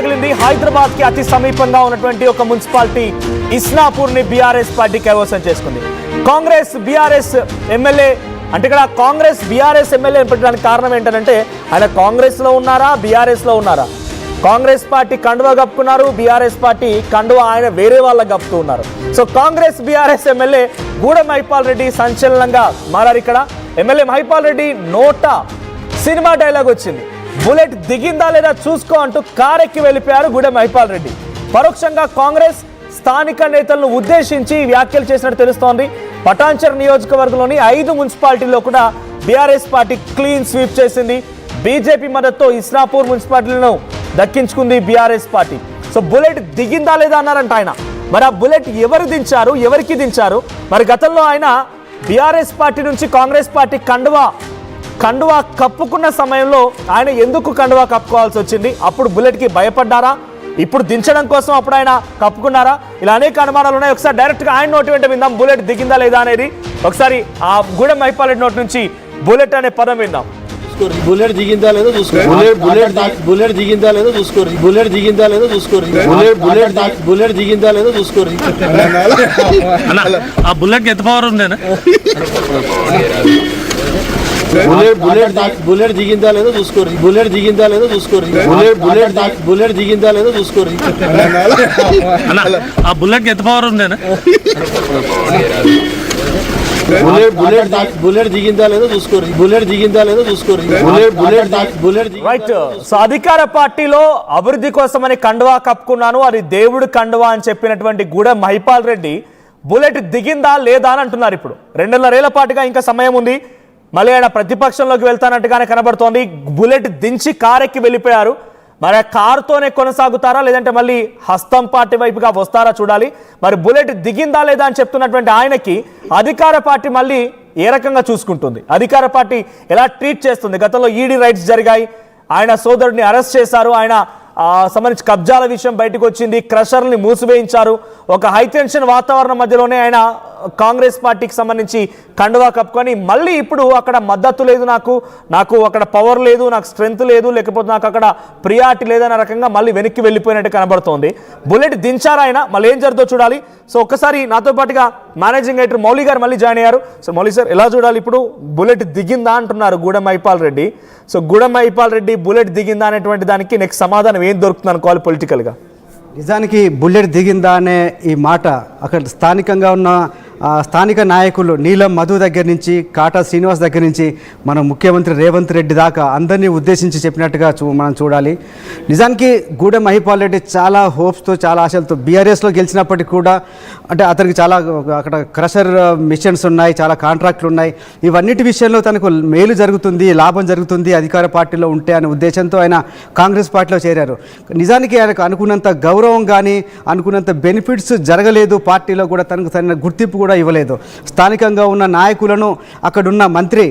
రగిలింది. హైదరాబాద్ కి అతి సమీపంగా ఉన్నటువంటి ఒక మున్సిపాలిటీ ఇస్నాపూర్ ని బీఆర్ఎస్ పార్టీ కైవసం చేసుకుంది. కాంగ్రెస్ బీఆర్ఎస్ ఎమ్మెల్యే అంటే ఇక్కడ కాంగ్రెస్ బీఆర్ఎస్ ఎమ్మెల్యే పెట్టడానికి కారణం ఏంటంటే ఆయన కాంగ్రెస్ లో ఉన్నారా బీఆర్ఎస్ లో ఉన్నారా? కాంగ్రెస్ పార్టీ కండువా కప్పుకున్నారు, బీఆర్ఎస్ పార్టీ కండువా ఆయన వేరే వాళ్ళకి కప్పుతూ ఉన్నారు. So Congress BRS MLA Gudem Mahipal Reddy సంచలనంగా మారారు. ఇక్కడ ఎమ్మెల్యే మహిపాల్ రెడ్డి నోట సినిమా డైలాగ్ వచ్చింది. బుల్లెట్ దిగిందా లేదా చూసుకో అంటూ కారెక్కి వెళ్ళిపోయారు గూడెం మహిపాల్ రెడ్డి. పరోక్షంగా కాంగ్రెస్ స్థానిక నేతలను ఉద్దేశించి వ్యాఖ్యలు చేసినట్టు తెలుస్తోంది. పటాన్చెరు నియోజకవర్గంలోని 5 మున్సిపాలిటీల్లో కూడా బీఆర్ఎస్ పార్టీ క్లీన్ స్వీప్ చేసింది. బీజేపీ మద్దతుతో ఇస్నాపూర్ మున్సిపాలిటీలను దక్కించుకుంది బీఆర్ఎస్ పార్టీ. సో బుల్లెట్ దిగిందా లేదా అన్నారంట ఆయన. మరి ఆ బుల్లెట్ ఎవరు దించారు, ఎవరికి దించారు? మరి గతంలో ఆయన బీఆర్ఎస్ పార్టీ నుంచి కాంగ్రెస్ పార్టీ కండువా కప్పుకున్న సమయంలో ఆయన ఎందుకు కండువా కప్పుకోవాల్సి వచ్చింది? అప్పుడు బుల్లెట్కి భయపడ్డారా? ఇప్పుడు దించడం కోసం అప్పుడు ఆయన కప్పుకున్నారా? ఇలా అనేక అనుమానాలు ఉన్నాయి. ఒకసారి డైరెక్ట్గా ఆయన నోటి వెంట విందాం బుల్లెట్ దిగిందా లేదా అనేది. ఒకసారి ఆ గూడెం మహిపాల్ రెడ్డి నోటి నుంచి బుల్లెట్ అనే పదం విందాం. బుల్లెట్ దిగిందా లేదో చూసుకో. బుల్లెట్ దిగిందా లేదో చూసుకో. బుల్లెట్ దిగిందా లేదో చూసుకో. బుల్లెట్ దిగిందా లేదో చూసుకో. ఆ బుల్లెట్ ఎంత పవర్ ఉందేనా? బుల్లెట్ దిగిందా లేదో చూసుకో. బుల్లెట్ దిగిందా లేదో చూసుకో. బుల్లెట్ దిగిందా లేదో చూసుకో. ఆ బుల్లెట్ ఎంత పవర్ ఉందేనా? బుల్లెట్ దిగిందా లేదో చూసుకో. బుల్లెట్ దిగిందా లేదో చూసుకో. రైట్. సో అధికార పార్టీలో అభివృద్ధి కోసమని కండువా కప్పుకున్నాను, అది దేవుడు కండువా అని చెప్పినటువంటి గూడెం మహిపాల్ రెడ్డి బుల్లెట్ దిగిందా లేదా అని అంటున్నారు. ఇప్పుడు 2.5 పాటుగా ఇంకా సమయం ఉంది. మళ్ళీ ఆయన ప్రతిపక్షంలోకి వెళ్తానట్టుగానే కనబడుతోంది. బుల్లెట్ దించి కారెక్కి వెళ్ళిపోయారు. మరి ఆ కారుతోనే కొనసాగుతారా లేదంటే మళ్ళీ హస్తం పార్టీ వైపుగా వస్తారా చూడాలి. మరి బుల్లెట్ దిగిందా లేదా అని చెప్తున్నటువంటి ఆయనకి అధికార పార్టీ మళ్ళీ ఏ రకంగా చూసుకుంటుంది, అధికార పార్టీ ఎలా ట్రీట్ చేస్తుంది? గతంలో ఈడీ రైట్స్ జరిగాయి, ఆయన సోదరుడిని అరెస్ట్ చేశారు, ఆయన సంబంధించి కబ్జాల విషయం బయటకు వచ్చింది, క్రషర్ని మూసివేయించారు. ఒక హైటెన్షన్ వాతావరణం మధ్యలోనే ఆయన కాంగ్రెస్ పార్టీకి సంబంధించి కండువా కప్పుకొని మళ్ళీ ఇప్పుడు అక్కడ మద్దతు లేదు, నాకు అక్కడ పవర్ లేదు, నాకు స్ట్రెంగ్త్ లేదు, లేకపోతే నాకు అక్కడ ప్రియారిటీ లేదన్న రకంగా మళ్ళీ వెనక్కి వెళ్ళిపోయినట్టు కనబడుతోంది. బుల్లెట్ దించారా ఆయన, మళ్ళీ ఏం జరుగుతుందో చూడాలి. సో ఒక్కసారి నాతో పాటుగా మేనేజింగ్ ఎడిటర్ మౌలి గారు మళ్ళీ జాయిన్ అయ్యారు. సో మౌలి సార్, ఎలా చూడాలి? ఇప్పుడు బుల్లెట్ దిగిందా అంటున్నారు గూడెం మహిపాల్ రెడ్డి. సో గూడెం మహిపాల్ రెడ్డి బుల్లెట్ దిగిందా అనేటువంటి దానికి నెక్స్ట్ సమాధానం ఏం దొరుకుతుంది అనుకోవాలి పొలిటికల్గా? నిజానికి బుల్లెట్ దిగిందా అనే ఈ మాట అక్కడ స్థానికంగా ఉన్న స్థానిక నాయకులు నీలం మధు దగ్గర నుంచి కాటా శ్రీనివాస్ దగ్గర నుంచి మన ముఖ్యమంత్రి రేవంత్ రెడ్డి దాకా అందరినీ ఉద్దేశించి చెప్పినట్టుగా మనం చూడాలి. నిజానికి గూడెం మహిపాల్ రెడ్డి చాలా హోప్స్తో చాలా ఆశలతో బీఆర్ఎస్లో గెలిచినప్పటికీ కూడా అంటే అతనికి చాలా అక్కడ క్రషర్ మిషన్స్ ఉన్నాయి, చాలా కాంట్రాక్ట్లు ఉన్నాయి, ఇవన్నిటి విషయంలో తనకు మేలు జరుగుతుంది, లాభం జరుగుతుంది అధికార పార్టీలో ఉంటే అనే ఉద్దేశంతో ఆయన కాంగ్రెస్ పార్టీలో చేరారు. నిజానికి ఆయనకు అనుకున్నంత గౌరవం కానీ అనుకున్నంత బెనిఫిట్స్ జరగలేదు, పార్టీలో కూడా తనకు సరైన గుర్తింపు కూడా ఇవ్వలేదు. స్థానికంగా ఉన్న నాయకులను అక్కడున్న మంత్రి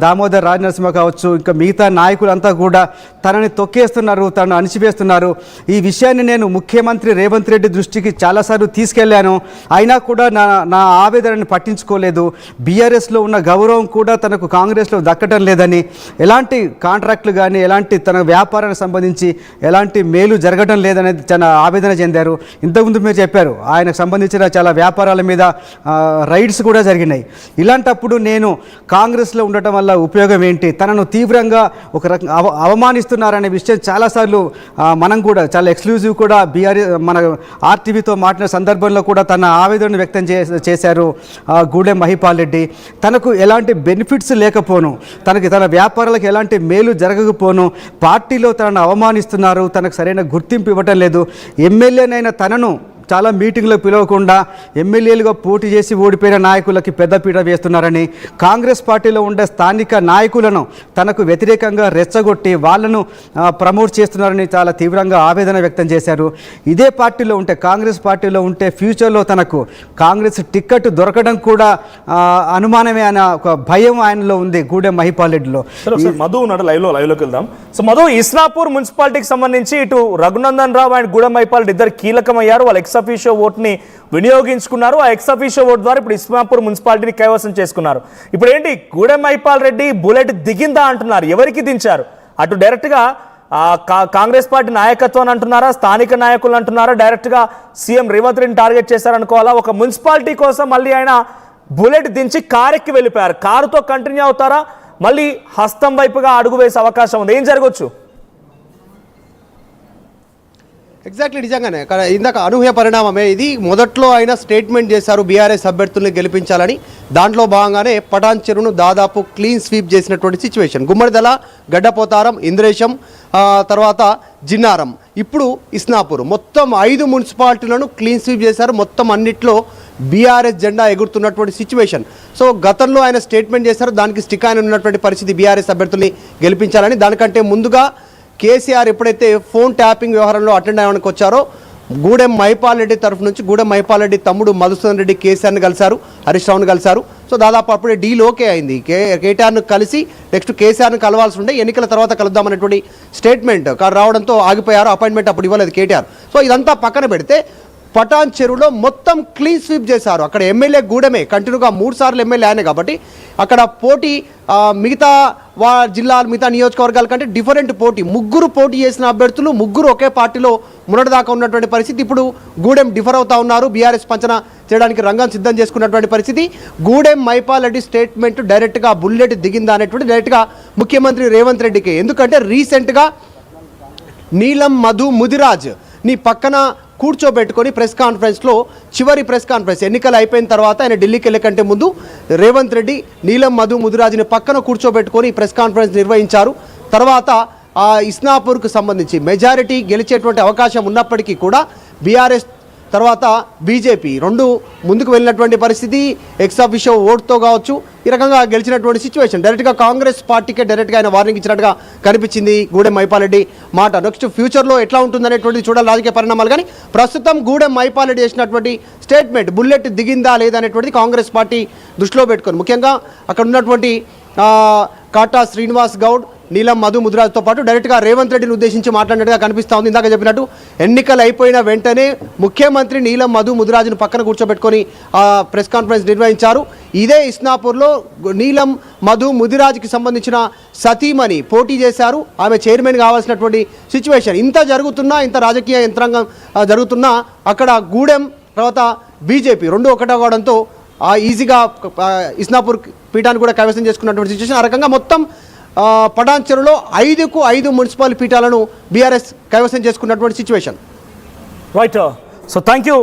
దామోదర్ రాజనరసింహ కావచ్చు, ఇంకా మిగతా నాయకులంతా కూడా తనని తొక్కేస్తున్నారు, తనను అణిచివేస్తున్నారు. ఈ విషయాన్ని నేను ముఖ్యమంత్రి రేవంత్ రెడ్డి దృష్టికి చాలాసార్లు తీసుకెళ్లాను, అయినా కూడా నా ఆవేదనని పట్టించుకోలేదు. బీఆర్ఎస్లో ఉన్న గౌరవం కూడా తనకు కాంగ్రెస్లో దక్కటం లేదని, ఎలాంటి కాంట్రాక్టులు కానీ ఎలాంటి తన వ్యాపారానికి సంబంధించి ఎలాంటి మేలు జరగడం లేదనేది చాలా ఆవేదన చెందారు. ఇంతకుముందు మీరు చెప్పారు ఆయనకు సంబంధించిన చాలా వ్యాపారాల మీద రైడ్స్ కూడా జరిగినాయి. ఇలాంటప్పుడు నేను కాంగ్రెస్లో ఉండటం వల్ల ఉపయోగం ఏంటి, తనను తీవ్రంగా ఒక రకంగా అవమానిస్తున్నారనే విషయం చాలాసార్లు మనం కూడా చాలా ఎక్స్క్లూజివ్ కూడా మన ఆర్టీవీతో మాట్లాడిన సందర్భంలో కూడా తన ఆవేదనను వ్యక్తం చేశారు గూడెం మహిపాల్ రెడ్డి. తనకు ఎలాంటి బెనిఫిట్స్ లేకపోను, తన వ్యాపారాలకు ఎలాంటి మేలు జరగకపోను, పార్టీలో తనను అవమానిస్తున్నారు, తనకు సరైన గుర్తింపు ఇవ్వటం లేదు, ఎమ్మెల్యేనైనా తనను చాలా మీటింగ్లకు పిలవకుండా ఎమ్మెల్యేలుగా పోటీ చేసి ఓడిపోయిన నాయకులకి పెద్దపీట వేస్తున్నారని, కాంగ్రెస్ పార్టీలో ఉండే స్థానిక నాయకులను తనకు వ్యతిరేకంగా రెచ్చగొట్టి వాళ్ళను ప్రమోట్ చేస్తున్నారని చాలా తీవ్రంగా ఆవేదన వ్యక్తం చేశారు. ఇదే పార్టీలో ఉంటే కాంగ్రెస్ పార్టీలో ఉంటే ఫ్యూచర్లో తనకు కాంగ్రెస్ టికెట్ దొరకడం కూడా అనుమానమే అనే ఒక భయం ఆయనలో ఉంది గూడెం మహిపాల్ రెడ్డిలో. మధు ఉన్నాడు లైవ్లోకి వెళ్దాం. సో మధు, ఇస్నాపూర్ మున్సిపాలిటీకి సంబంధించి ఇటు రఘునందన్ రావు అండ్ గూడెం మహిపాల్ రెడ్డి ఇద్దరు కీలకమయ్యారు. వాళ్ళ ఎక్స్-అఫీషియో ఓట్ని వినియోగించుకున్నారు. ఆ ఎక్స్-అఫీషియో ఓట్ ద్వారా ఇప్పుడు ఇస్నాపూర్ మున్సిపాలిటీని కైవసం చేసుకున్నారు. ఇప్పుడు ఏంటి, గూడెం మహిపాల్ రెడ్డి బుల్లెట్ దిగిందా అంటున్నారు, ఎవరికి దించారు? అటు డైరెక్ట్గా కాంగ్రెస్ పార్టీ నాయకత్వం అంటున్నారా, స్థానిక నాయకులు అంటున్నారా, డైరెక్ట్గా సీఎం రేవంత్ రెడ్డిని టార్గెట్ చేశారనుకోవాలా? ఒక మున్సిపాలిటీ కోసం మళ్ళీ ఆయన బుల్లెట్ దించి కారెక్కి వెళ్ళిపోయారు. కారుతో కంటిన్యూ అవుతారా, మళ్ళీ హస్తం వైపుగా అడుగు వేసే అవకాశం ఉంది? ఏం జరగవచ్చు? ఎగ్జాక్ట్లీ, నిజంగానే ఇందాక అనూహ్య పరిణామమే ఇది. మొదట్లో ఆయన స్టేట్మెంట్ చేశారు బీఆర్ఎస్ అభ్యర్థుల్ని గెలిపించాలని. దాంట్లో భాగంగానే పటాన్ చెరువును దాదాపు క్లీన్ స్వీప్ చేసినటువంటి సిచ్యువేషన్. గుమ్మడిదల, గడ్డపోతారం, ఇంద్రేశం, తర్వాత జిన్నారం, ఇప్పుడు ఇస్నాపూర్, మొత్తం 5 మున్సిపాలిటీలను క్లీన్ స్వీప్ చేశారు. మొత్తం అన్నిట్లో బీఆర్ఎస్ జెండా ఎగురుతున్నటువంటి సిచ్యువేషన్. సో గతంలో ఆయన స్టేట్మెంట్ చేశారు, దానికి స్టిక్ ఆయన ఉన్నటువంటి పరిస్థితి బీఆర్ఎస్ అభ్యర్థుల్ని గెలిపించాలని. దానికంటే ముందుగా కేసీఆర్ ఎప్పుడైతే ఫోన్ ట్యాపింగ్ వ్యవహారంలో అటెండ్ అవ్వడానికి వచ్చారో, గూడెం మహిపాల్ రెడ్డి తరఫు నుంచి గూడెం మహిపాల్ రెడ్డి తమ్ముడు మధుసూదన్ రెడ్డి కేసీఆర్ని కలిశారు, హరీష్ రావుని కలిశారు. సో దాదాపు అప్పుడే డీల్ ఓకే అయింది. కేటీఆర్ను కలిసి నెక్స్ట్ కేసీఆర్ని కలవాల్సి ఉండే, ఎన్నికల తర్వాత కలుద్దామనేటువంటి స్టేట్మెంట్ రావడంతో ఆగిపోయారు. అపాయింట్మెంట్ అప్పుడు ఇవ్వలేదు కేటీఆర్. సో ఇదంతా పక్కన పెడితే పటాన్ చెరువులో మొత్తం క్లీన్ స్వీప్ చేశారు. అక్కడ ఎమ్మెల్యే గూడెమే, కంటిన్యూగా 3 సార్లు ఎమ్మెల్యే ఆయన కాబట్టి అక్కడ పోటీ మిగతా జిల్లాలు, మిగతా నియోజకవర్గాల కంటే డిఫరెంట్ పోటీ. 3 పోటీ చేసిన అభ్యర్థులు 3 ఒకే పార్టీలో మొన్నటిదాకా ఉన్నటువంటి పరిస్థితి. ఇప్పుడు గూడెం డిఫర్ అవుతా ఉన్నారు. బీఆర్ఎస్ పంచన చేయడానికి రంగం సిద్ధం చేసుకున్నటువంటి పరిస్థితి. గూడెం మహిపాల్ రెడ్డి స్టేట్మెంట్ డైరెక్ట్గా బుల్లెట్ దిగిందా అనేటువంటి డైరెక్ట్గా ముఖ్యమంత్రి రేవంత్ రెడ్డికి. ఎందుకంటే రీసెంట్గా నీలం మధు ముదిరాజ్ నీ పక్కన కూర్చోబెట్టుకొని ప్రెస్ కాన్ఫరెన్స్లో, చివరి ప్రెస్ కాన్ఫరెన్స్ ఎన్నికలు అయిపోయిన తర్వాత ఆయన ఢిల్లీకి వెళ్ళే కంటే ముందు రేవంత్ రెడ్డి నీలం మధు ముదిరాజ్ని పక్కన కూర్చోబెట్టుకొని ప్రెస్ కాన్ఫరెన్స్ నిర్వహించారు. తర్వాత ఇస్నాపూర్కు సంబంధించి మెజారిటీ గెలిచేటువంటి అవకాశం ఉన్నప్పటికీ కూడా బీఆర్ఎస్ తర్వాత బీజేపీ 2 ముందుకు వెళ్ళినటువంటి పరిస్థితి. ఎక్సాఫిషియో ఓట్తో కావచ్చు ఈ రకంగా గెలిచినటువంటి సిచ్యువేషన్. డైరెక్ట్గా కాంగ్రెస్ పార్టీకే డైరెక్ట్గా ఆయన వార్నింగ్ ఇచ్చినట్టుగా కనిపించింది గూడెం మహిపాల్ రెడ్డి మాట. నెక్స్ట్ ఫ్యూచర్లో ఎట్లా ఉంటుందనేటువంటిది చూడాలి రాజకీయ పరిణామాలు. కానీ ప్రస్తుతం గూడెం మహిపాల్ రెడ్డి చేసినటువంటి స్టేట్మెంట్ బుల్లెట్ దిగిందా లేదా అనేటువంటిది కాంగ్రెస్ పార్టీ దృష్టిలో పెట్టుకొని, ముఖ్యంగా అక్కడ ఉన్నటువంటి కాటా శ్రీనివాస్ గౌడ్, నీలం మధు ముదిరాజ్తో పాటు డైరెక్ట్గా రేవంత్ రెడ్డిని ఉద్దేశించి మాట్లాడినట్టుగా కనిపిస్తూ ఉంది. ఇందాక చెప్పినట్టు ఎన్నికలు అయిపోయిన వెంటనే ముఖ్యమంత్రి నీలం మధు ముదిరాజ్ను పక్కన కూర్చోబెట్టుకొని ప్రెస్ కాన్ఫరెన్స్ నిర్వహించారు. ఇదే ఇస్నాపూర్లో నీలం మధు ముదిరాజ్కి సంబంధించిన సతీమణి పోటీ చేశారు. ఆమె చైర్మన్ కావాల్సినటువంటి సిచ్యువేషన్. ఇంత జరుగుతున్నా, ఇంత రాజకీయ యంత్రాంగం జరుగుతున్నా అక్కడ గూడెం తర్వాత బీజేపీ 2 ఒకటే కావడంతో ఈజీగా ఇస్నాపూర్ పీఠాన్ని కూడా కైవసం చేసుకున్నటువంటి సిచ్యువేషన్. ఆ రకంగా మొత్తం పటాన్ చెరువులో 5కు 5 మున్సిపల్ పీఠాలను బీఆర్ఎస్ కైవసం చేసుకున్నటువంటి situation. Right. So thank you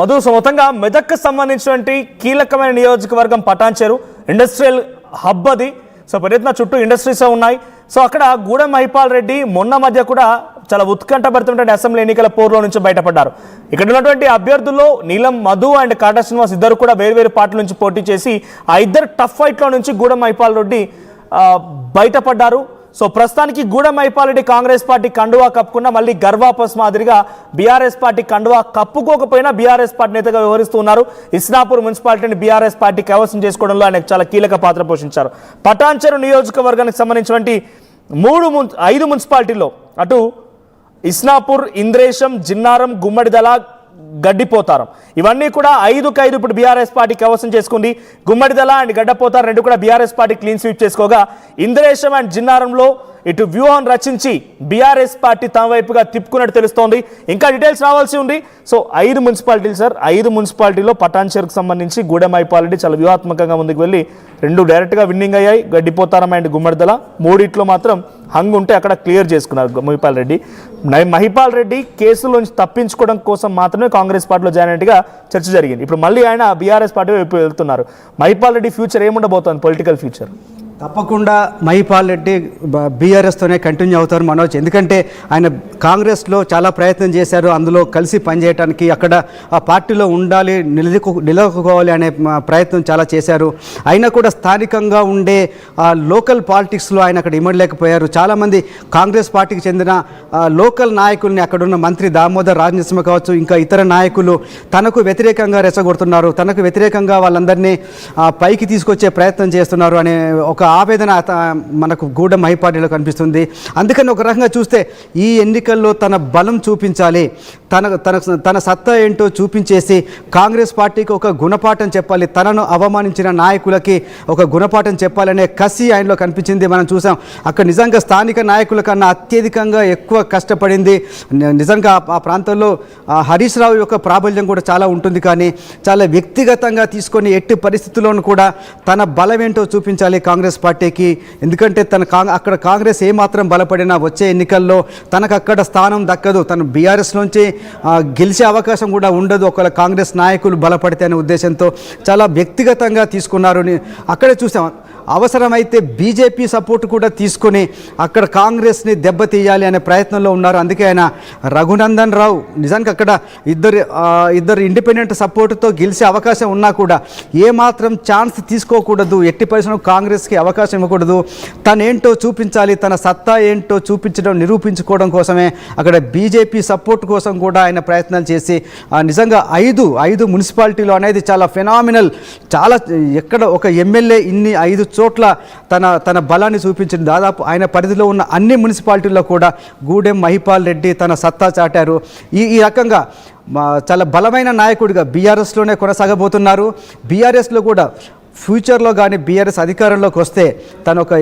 Madhu. So మొత్తంగా మెదక్కు సంబంధించినటువంటి కీలకమైన నియోజకవర్గం పటాన్ చెరువు, ఇండస్ట్రియల్ హబ్ అది. సో ప్రయత్న చుట్టూ ఇండస్ట్రీస్ ఉన్నాయి. సో అక్కడ గూడెం మహిపాల్ రెడ్డి మొన్న మధ్య కూడా చాలా ఉత్కంఠభరితమైనటువంటి అసెంబ్లీ ఎన్నికల పోరులో నుంచి బయటపడ్డారు. ఇక్కడ ఉన్నటువంటి అభ్యర్థుల్లో నీలం మధు అండ్ కాటా శ్రీనివాస్ ఇద్దరు కూడా వేరు పార్టీల నుంచి పోటీ చేసి ఆ ఇద్దరు టఫ్ ఫైట్లో నుంచి గూడెం మహిపాల్ రెడ్డి బయటపడ్డారు. సో ప్రస్తుతానికి గూడెం మహిపాల్ రెడ్డి కాంగ్రెస్ పార్టీ కండువా కప్పుకున్న మళ్ళీ గర్వాపస్ మాదిరిగా బీఆర్ఎస్ పార్టీ కండువా కప్పుకోకపోయినా బీఆర్ఎస్ పార్టీ నేతగా వ్యవహరిస్తూ ఉన్నారు. ఇస్నాపూర్ మున్సిపాలిటీని బీఆర్ఎస్ పార్టీ కైవసం చేసుకోవడంలో ఆయన చాలా కీలక పాత్ర పోషించారు. పటాన్ చెరువు నియోజకవర్గానికి సంబంధించినటువంటి 5 మున్సిపాలిటీల్లో అటు ఇస్నాపూర్, ఇంద్రేశం, జిన్నారం, గుమ్మడిదల, గడ్డిపోతారం ఇవన్నీ కూడా 5కు 5 ఇప్పుడు బీఆర్ఎస్ పార్టీ కైవసం చేసుకుంది. గుమ్మడిదల అండ్ గడ్డపోతారం 2 కూడా బీఆర్ఎస్ పార్టీ క్లీన్ స్వీప్ చేసుకోగా, ఇంద్రేశం అండ్ జిన్నారంలో ఇటు వ్యూహం రచించి బీఆర్ఎస్ పార్టీ తమ వైపుగా తిప్పుకున్నట్టు తెలుస్తోంది. ఇంకా డీటెయిల్స్ రావాల్సి ఉంది. సో 5 మున్సిపాలిటీలు సార్, 5 మున్సిపాలిటీలో పటాన్ చెరువుకు సంబంధించి గూడెం మహిపాల్ రెడ్డి చాలా వ్యూహాత్మకంగా ముందుకు వెళ్ళి 2 డైరెక్ట్గా విన్నింగ్ అయ్యాయి. గడ్డిపోతారం అండ్ గుమ్మడిదల 3 మాత్రం హంగ్ ఉంటే అక్కడ క్లియర్ చేసుకున్నారు మహిపాల్ రెడ్డి. మహిపాల్ రెడ్డి కేసులోంచి తప్పించుకోవడం కోసం మాత్రమే కాంగ్రెస్ పార్టీలో జాయిన్ అయినట్టుగా చర్చ జరిగింది. ఇప్పుడు మళ్ళీ ఆయన బీఆర్ఎస్ పార్టీ వైపు వెళ్తున్నారు. మహిపాల్ రెడ్డి ఫ్యూచర్ ఏముండబోతోంది, పొలిటికల్ ఫ్యూచర్? తప్పకుండా మహిపాల్ రెడ్డి బీఆర్ఎస్తోనే కంటిన్యూ అవుతారు మనోజ్. ఎందుకంటే ఆయన కాంగ్రెస్లో చాలా ప్రయత్నం చేశారు, అందులో కలిసి పనిచేయడానికి, అక్కడ ఆ పార్టీలో ఉండాలి, నిలదొక్కుకోవాలి అనే ప్రయత్నం చాలా చేశారు. అయినా కూడా స్థానికంగా ఉండే లోకల్ పాలిటిక్స్లో ఆయన అక్కడ ఇమ్మడలేకపోయారు. చాలామంది కాంగ్రెస్ పార్టీకి చెందిన లోకల్ నాయకుల్ని, అక్కడున్న మంత్రి దామోదర్ రాజనరసింహ కావచ్చు, ఇంకా ఇతర నాయకులు తనకు వ్యతిరేకంగా రెచ్చగొడుతున్నారు, తనకు వ్యతిరేకంగా వాళ్ళందరినీ పైకి తీసుకొచ్చే ప్రయత్నం చేస్తున్నారు అనే ఒక ఆవేదన మనకు గూడెం మహిపాటిలో కనిపిస్తుంది. అందుకని ఒక రకంగా చూస్తే ఈ ఎన్నికల్లో తన బలం చూపించాలి, తన సత్తా ఏంటో చూపించేసి కాంగ్రెస్ పార్టీకి ఒక గుణపాఠం చెప్పాలి, తనను అవమానించిన నాయకులకి ఒక గుణపాఠం చెప్పాలనే కసి ఆయనలో కనిపించింది. మనం చూసాం అక్కడ నిజంగా స్థానిక నాయకుల కన్నా అత్యధికంగా ఎక్కువ కష్టపడింది. నిజంగా ఆ ప్రాంతంలో హరీష్ రావు యొక్క ప్రాబల్యం కూడా చాలా ఉంటుంది, కానీ చాలా వ్యక్తిగతంగా తీసుకొని ఎట్టి పరిస్థితుల్లోనూ కూడా తన బలం ఏంటో చూపించాలి కాంగ్రెస్ పార్టీకి. ఎందుకంటే అక్కడ కాంగ్రెస్ ఏమాత్రం బలపడినా వచ్చే ఎన్నికల్లో తనకు అక్కడ స్థానం దక్కదు, తను బీఆర్ఎస్ నుంచి గెలిచే అవకాశం కూడా ఉండదు ఒకవేళ కాంగ్రెస్ నాయకులు బలపడితే అనే ఉద్దేశంతో చాలా వ్యక్తిగతంగా తీసుకున్నారు. అక్కడే చూసాం అవసరమైతే బీజేపీ సపోర్ట్ కూడా తీసుకొని అక్కడ కాంగ్రెస్ని దెబ్బతీయాలి అనే ప్రయత్నంలో ఉన్నారు. అందుకే ఆయన రఘునందన్ రావు నిజానికి అక్కడ ఇద్దరు ఇండిపెండెంట్ సపోర్టుతో గెలిచే అవకాశం ఉన్నా కూడా ఏమాత్రం ఛాన్స్ తీసుకోకూడదు, ఎట్టి పరిస్థితుల్లో కాంగ్రెస్కి అవకాశం ఇవ్వకూడదు, తనేంటో చూపించాలి, తన సత్తా ఏంటో నిరూపించుకోవడం కోసమే అక్కడ బీజేపీ సపోర్ట్ కోసం కూడా ఆయన ప్రయత్నాలు చేసి నిజంగా ఐదు మున్సిపాలిటీలో అనేది చాలా ఫెనామినల్, చాలా ఎక్కడ ఒక ఎమ్మెల్యే ఇన్ని 5 చోట్ల తన బలాన్ని చూపించింది. దాదాపు ఆయన పరిధిలో ఉన్న అన్ని మున్సిపాలిటీల్లో కూడా గూడెం మహిపాల్ రెడ్డి తన సత్తా చాటారు. ఈ రకంగా చాలా బలమైన నాయకుడిగా బీఆర్ఎస్లోనే కొనసాగబోతున్నారు. బీఆర్ఎస్లో కూడా ఫ్యూచర్లో కానీ బీఆర్ఎస్ అధికారంలోకి వస్తే తను ఒక